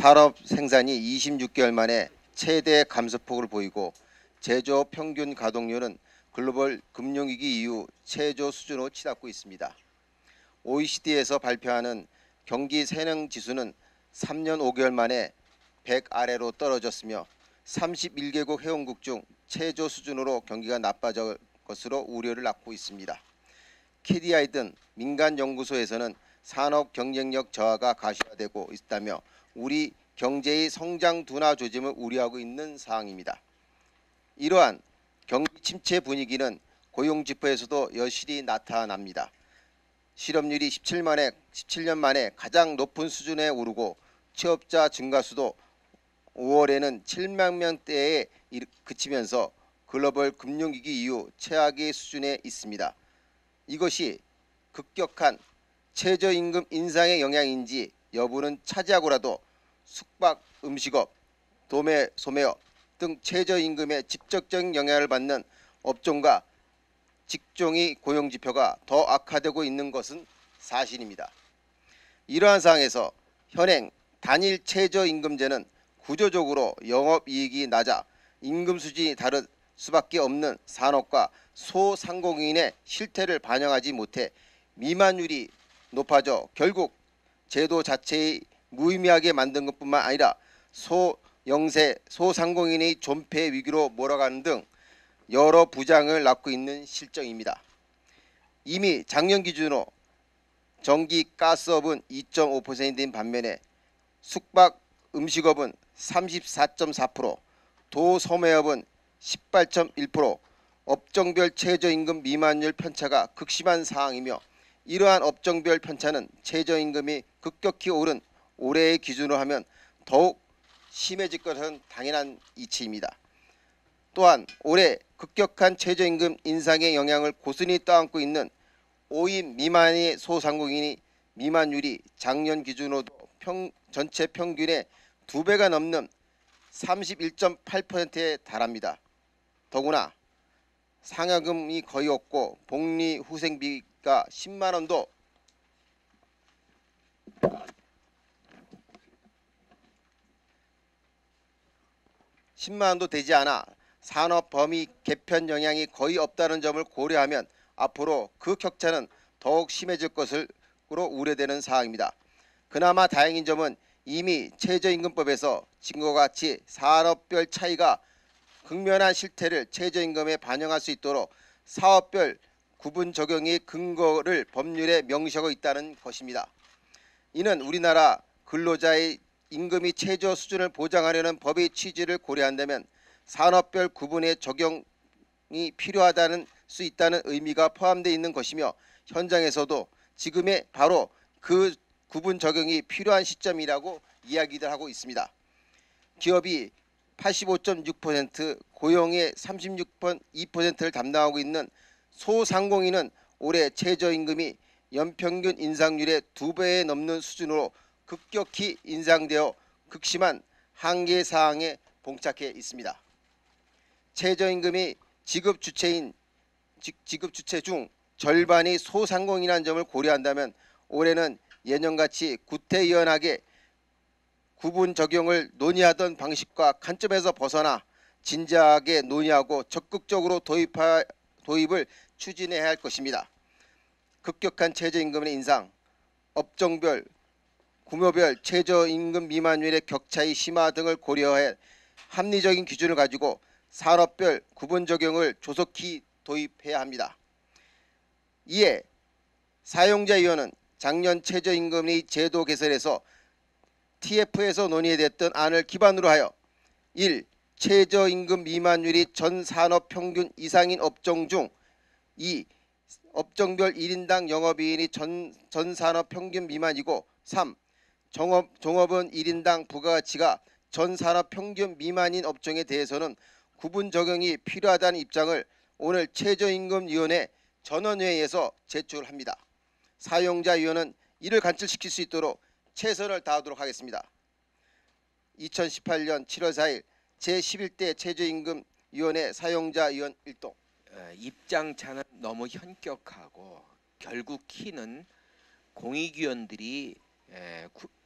산업 생산이 26개월 만에 최대 감소폭을 보이고 제조 평균 가동률은 글로벌 금융위기 이후 최저 수준으로 치닫고 있습니다. OECD에서 발표하는 경기 선행 지수는 3년 5개월 만에 100 아래로 떨어졌으며 31개국 회원국 중 최저 수준으로 경기가 나빠질 것으로 우려를 낳고 있습니다. KDI 등 민간 연구소에서는 산업 경쟁력 저하가 가시화되고 있다며 우리 경제의 성장 둔화 조짐을 우려하고 있는 사항입니다. 이러한 경기 침체 분위기는 고용지표에서도 여실히 나타납니다. 실업률이 17년 만에 가장 높은 수준에 오르고 취업자 증가수도 5월에는 7만 명대에 그치면서 글로벌 금융위기 이후 최악의 수준에 있습니다. 이것이 급격한 최저임금 인상의 영향인지 여부는 차지하고라도 숙박, 음식업, 도매, 소매업 등 최저임금에 직접적인 영향을 받는 업종과 직종의 고용지표가 더 악화되고 있는 것은 사실입니다. 이러한 상황에서 현행 단일 최저임금제는 구조적으로 영업이익이 낮아 임금 수준이 다를 수밖에 없는 산업과 소상공인의 실태를 반영하지 못해 미만율이 높아져 결국 제도 자체의 무의미하게 만든 것뿐만 아니라 소영세, 소상공인의 존폐 위기로 몰아가는 등 여러 부작용을 낳고 있는 실정입니다. 이미 작년 기준으로 전기, 가스업은 2.5%인 반면에 숙박, 음식업은 34.4%, 도소매업은 18.1%, 업종별 최저임금 미만율 편차가 극심한 상황이며 이러한 업종별 편차는 최저임금이 급격히 오른 올해의 기준으로 하면 더욱 심해질 것은 당연한 이치입니다. 또한 올해 급격한 최저임금 인상의 영향을 고스란히 떠안고 있는 5인 미만의 소상공인이 미만율이 작년 기준으로도 전체 평균의 2배가 넘는 31.8%에 달합니다. 더구나 상여금이 거의 없고 복리후생비가 10만원도 되지 않아 산업 범위 개편 영향이 거의 없다는 점을 고려하면 앞으로 그 격차는 더욱 심해질 것으로 우려되는 사항입니다. 그나마 다행인 점은 이미 최저임금법에서 지금과 같이 산업별 차이가 극명한 실태를 최저임금에 반영할 수 있도록 사업별 구분 적용의 근거를 법률에 명시하고 있다는 것입니다. 이는 우리나라 근로자의 임금이 최저 수준을 보장하려는 법의 취지를 고려한다면 산업별 구분의 적용이 필요하다는 수 있다는 의미가 포함되어 있는 것이며 현장에서도 지금의 바로 그 구분 적용이 필요한 시점이라고 이야기들 하고 있습니다. 기업이 85.6%, 고용의 36.2%를 담당하고 있는 소상공인은 올해 최저임금이 연평균 인상률의 2배에 넘는 수준으로 급격히 인상되어 극심한 한계 사항에 봉착해 있습니다. 최저임금이 지급 주체 중 절반이 소상공인이라는 점을 고려한다면 올해는 예년같이 구태의연하게 구분 적용을 논의하던 방식과 관점에서 벗어나 진지하게 논의하고 적극적으로 도입을 추진해야 할 것입니다. 급격한 최저임금의 인상, 업종별, 규모별 최저임금 미만율의 격차의 심화 등을 고려해 합리적인 기준을 가지고 산업별 구분 적용을 조속히 도입해야 합니다. 이에 사용자위원회는 작년 최저임금의 제도 개선에서 TF에서 논의됐던 안을 기반으로 하여 1. 최저임금 미만율이 전 산업 평균 이상인 업종 중 2. 업종별 1인당 영업이익이 전 산업 평균 미만이고 3. 종업원 1인당 부가가치가 전 산업 평균 미만인 업종에 대해서는 구분 적용이 필요하다는 입장을 오늘 최저임금위원회 전원회의에서 제출합니다. 사용자위원회는 이를 관철시킬 수 있도록 최선을 다하도록 하겠습니다. 2018년 7월 4일 제11대 최저임금위원회 사용자위원 일동. 입장차는 너무 현격하고 결국 키는 공익위원들이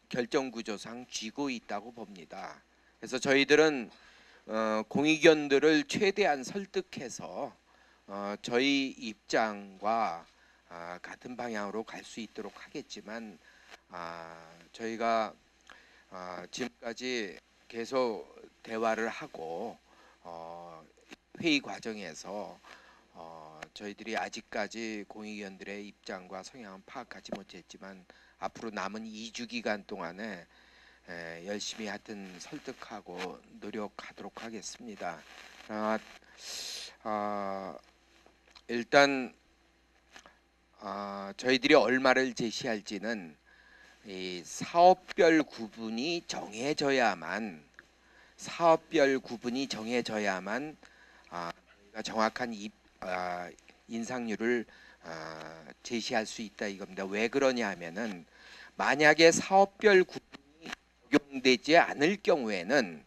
결정 구조상 쥐고 있다고 봅니다. 그래서 저희들은 공의견들을 최대한 설득해서 저희 입장과 같은 방향으로 갈 수 있도록 하겠지만 저희가 지금까지 계속 대화를 하고 회의 과정에서 저희들이 아직까지 공의견들의 입장과 성향은 파악하지 못했지만 앞으로 남은 2주 기간 동안에 열심히 하여튼 설득하고 노력하도록 하겠습니다. 일단 저희들이 얼마를 제시할지는 이 사업별 구분이 정해져야만 저희가 정확한 인상률을 제시할 수 있다 이겁니다. 왜 그러냐 하면은 만약에 사업별 구분이 적용되지 않을 경우에는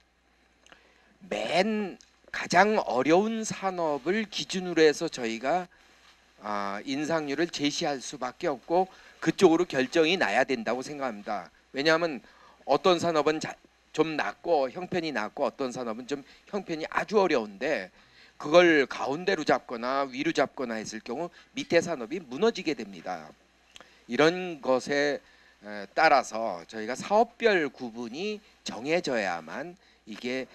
가장 어려운 산업을 기준으로 해서 저희가 인상률을 제시할 수밖에 없고 그쪽으로 결정이 나야 된다고 생각합니다. 왜냐하면 어떤 산업은 좀 낮고 형편이 낮고 어떤 산업은 좀 형편이 아주 어려운데 그걸 가운데로 잡거나 위로 잡거나 했을 경우 밑에 산업이 무너지게 됩니다. 이런 것에 따라서 저희가 사업별 구분이 정해져야만 이게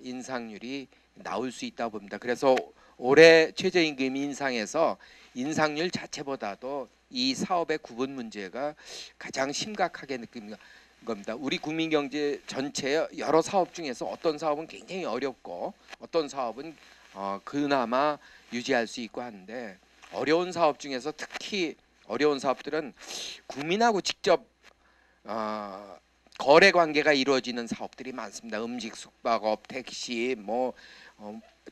인상률이 나올 수 있다고 봅니다. 그래서 올해 최저임금 인상에서 인상률 자체보다도 이 사업의 구분 문제가 가장 심각하게 느낀 겁니다. 우리 국민경제 전체 여러 사업 중에서 어떤 사업은 굉장히 어렵고 어떤 사업은 그나마 유지할 수 있고 하는데 어려운 사업 중에서 특히 어려운 사업들은 국민하고 직접 거래 관계가 이루어지는 사업들이 많습니다. 음식, 숙박업, 택시,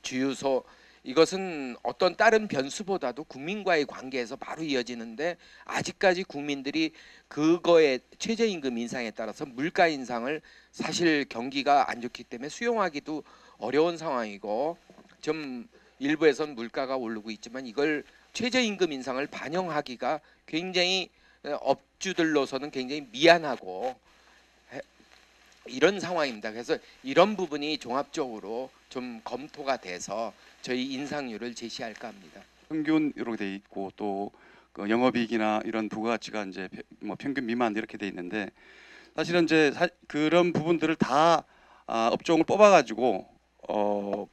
주유소 이것은 어떤 다른 변수보다도 국민과의 관계에서 바로 이어지는데 아직까지 국민들이 그거에 최저임금 인상에 따라서 물가 인상을 사실 경기가 안 좋기 때문에 수용하기도 어려운 상황이고 좀 일부에선 물가가 오르고 있지만 이걸 최저임금 인상을 반영하기가 굉장히 업주들로서는 굉장히 미안하고 이런 상황입니다. 그래서 이런 부분이 종합적으로 좀 검토가 돼서 저희 인상률을 제시할까 합니다. 평균 이렇게 돼 있고 또 그 영업이익이나 이런 부가가치가 이제 평균 미만 이렇게 돼 있는데 사실은 이제 그런 부분들을 다 업종을 뽑아가지고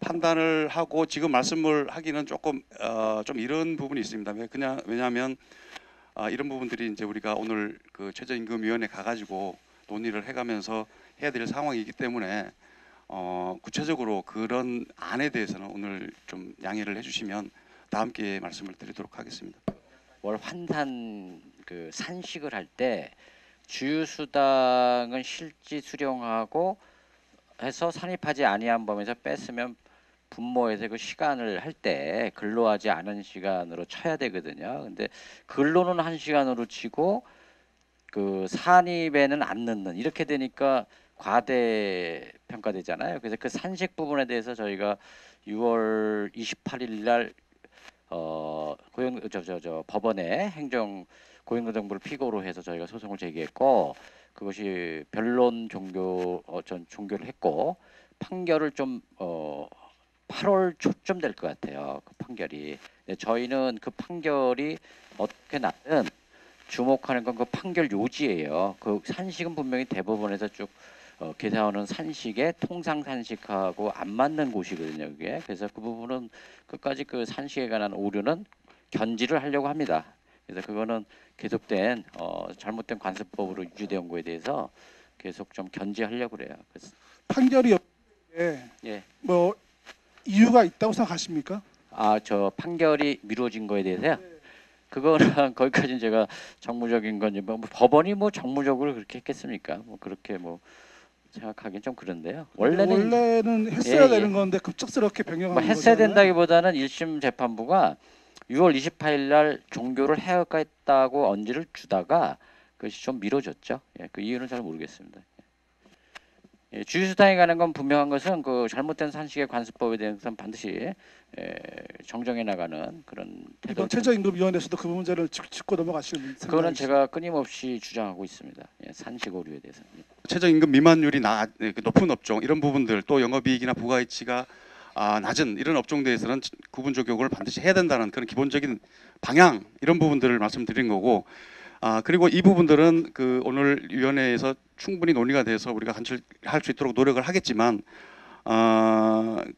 판단을 하고 지금 말씀을 하기는 조금 좀 이런 부분이 있습니다. 왜냐하면 이런 부분들이 이제 우리가 오늘 그 최저임금위원회 가가지고 논의를 해가면서 해야 될 상황이기 때문에 구체적으로 그런 안에 대해서는 오늘 좀 양해를 해주시면 다음 기회에 말씀을 드리도록 하겠습니다. 월 환산 그 산식을 할 때 주유수당은 실지 수령하고 해서 산입하지 아니한 범위에서 뺐으면 분모에서 그 시간을 할 때 근로하지 않은 시간으로 쳐야 되거든요. 근데 근로는 1시간으로 치고 그 산입에는 안 넣는 이렇게 되니까 과대 평가되잖아요. 그래서 그 산식 부분에 대해서 저희가 6월 28일 날 법원에 행정 고용노동부를 피고로 해서 저희가 소송을 제기했고 그것이 변론 종결을 했고 판결을 좀 8월 초쯤 될 것 같아요. 그 판결이. 저희는 그 판결이 어떻게 나든 주목하는 건 그 판결 요지예요. 그 산식은 분명히 대법원에서 쭉 계산하는 산식의 통상 산식하고 안 맞는 곳이거든요. 그게. 그래서 그 부분은 끝까지 그 산식에 관한 오류는 견지를 하려고 합니다. 그래서 그거는 계속된 잘못된 관습법으로 유지된 거에 대해서 계속 좀 견지하려고 그래요. 그래서 판결이 예. 뭐 이유가 있다고 생각하십니까? 저 판결이 미뤄진 거에 대해서요. 그거는 거기까지는 제가 정무적인 건지 법원이 뭐 정무적으로 그렇게 했겠습니까? 뭐 그렇게 뭐 생각하기는 좀 그런데요. 원래는 했어야 예, 되는 예. 건데 급작스럽게 변경한 뭐 했어야 거잖아요. 된다기보다는 1심 재판부가 6월 28일 날 종교를 해야겠다고 언지를 주다가 그것이 좀 미뤄졌죠. 예, 그 이유는 잘 모르겠습니다. 예, 주휴수당에 관한 건 분명한 것은 그 잘못된 산식의 관습법에 대해서는 반드시 정정해 나가는 그런 태도. 이번 최저임금위원회에서도 그 문제를 짚고 넘어가시는 그거는 생각이시죠? 제가 끊임없이 주장하고 있습니다. 산식 오류에 대해서. 최저임금 미만율이 높은 업종 이런 부분들 또 영업이익이나 부가가치가 낮은 이런 업종대에서는 구분 적용을 반드시 해야 된다는 그런 기본적인 방향 이런 부분들을 말씀드린 거고 그리고 이 부분들은 그 오늘 위원회에서 충분히 논의가 돼서 우리가 간철할 수 있도록 노력을 하겠지만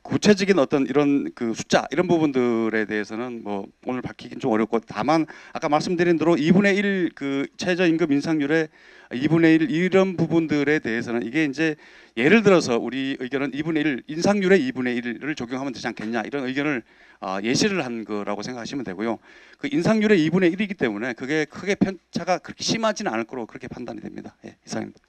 구체적인 어떤 이런 그 숫자 이런 부분들에 대해서는 뭐 오늘 밝히긴 좀 어렵고 다만 아까 말씀드린 대로 2분의 1 그 최저임금 인상률의 2분의 1 이런 부분들에 대해서는 이게 이제 예를 들어서 우리 의견은 2분의 1 인상률의 2분의 1을 적용하면 되지 않겠냐 이런 의견을 예시를 한 거라고 생각하시면 되고요. 그 인상률의 2분의 1이기 때문에 그게 크게 편차가 그렇게 심하지는 않을 거로 그렇게 판단이 됩니다. 예, 이상입니다.